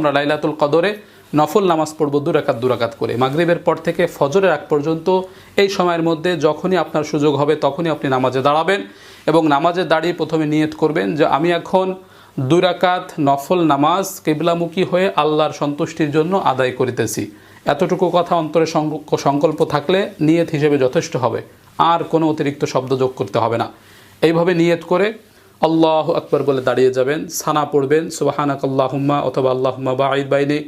আমরা লাইলাতুল কদরে নফল নামাজ পড়ব 2 রাকাত করে। মাগরিবের পর থেকে ফজরের আগ পর্যন্ত এই সময়ের মধ্যে যখনই আপনার সুযোগ হবে তখনই আপনি নামাজে দাঁড়াবেন এবং নামাজে দাঁড়িয়ে প্রথমে নিয়ত করবেন যে আমি এখন 2 রাকাত নফল নামাজ কিবলামুখী হয়ে আল্লাহর সন্তুষ্টির জন্য আদায় করিতেছি। এতটুকু কথা অন্তরে সংকল্প থাকলে নিয়ত হিসেবে যথেষ্ট হবে, আর কোনো অতিরিক্ত শব্দ যোগ করতে হবে না। এইভাবে নিয়ত করে আল্লাহু আকবার বলে দাঁড়িয়ে যাবেন, সানা পড়বেন সুবহানাকাল্লাহুম্মা অথবা আল্লাহুম্মা বাঈদ বাইনি।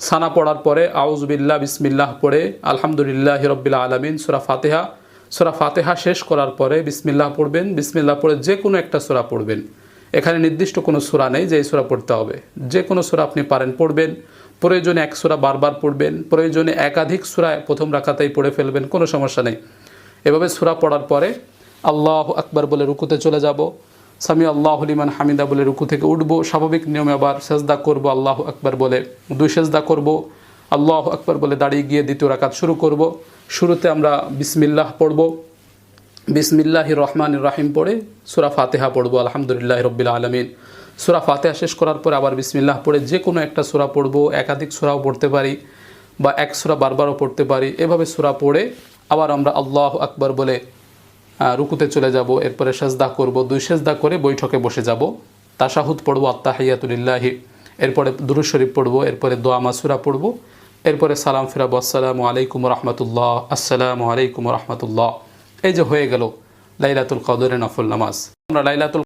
সানা পড়ার পরে আউযু বিল্লাহ বিসমিল্লাহ পড়ে আলহামদুলিল্লাহি রাব্বিল আলামিন সূরা ফাতিহা শেষ করার পরে বিসমিল্লাহ পড়বেন। বিসমিল্লাহ পড়ে যে কোনো একটা সূরা পড়বেন। এখানে নির্দিষ্ট কোনো সূরা নেই যে এই সূরা পড়তে হবে, যে কোনো সূরা আপনি পারেন পড়বেন। প্রয়োজনে এক সূরা বারবার পড়বেন, প্রয়োজনে একাধিক সূরা প্রথম রাকাতেই পড়ে ফেলবেন, কোনো সমস্যা নেই। এভাবে সূরা পড়ার পরে আল্লাহু আকবার বলে রুকুতে চলে যাব, সামি আল্লাহু লিমান হামিদা বলে রুকু থেকে উঠব, স্বাভাবিক নিয়মে আবার সেজদা করব, আল্লাহু আকবার বলে 2 সেজদা করব, আল্লাহু আকবার বলে দাঁড়িয়ে গিয়ে দ্বিতীয় রাকাত শুরু করব। শুরুতে আমরা বিসমিল্লাহ পড়ব, বিসমিল্লাহির রহমানির রহিম পড়ে সূরা ফাতিহা পড়ব আলহামদুলিল্লাহি রাব্বিল আলামিন। সূরা ফাতিহা শেষ করার পরে আবার বিসমিল্লাহ পড়ে যে কোনো একটা সূরা পড়ব, একাধিক সূরাও পড়তে পারি বা এক সূরা বারবারও পড়তে পারি। এভাবে সূরা পড়ে আবার আমরা আল্লাহু আকবার বলে রুকুতে চলে যাব, এরপরে সেজদা করব, 2 সেজদা করে বৈঠকে বসে যাব, তাশাহুদ পড়ব আত্তাহিয়াতু লিল্লাহি, এরপরে দুরূদ শরীফ পড়ব, এরপরে দোয়া মাসুরা পড়ব, এরপরে সালাম ফিরাবো, আসসালামু আলাইকুম রাহমাতুল্লাহ, আসসালামু আলাইকুম রাহমাতুল্লাহ। এই যে হয়ে গেল লাইলাতুল কদরের নফল নামাজ। আমরা লাইলাতুল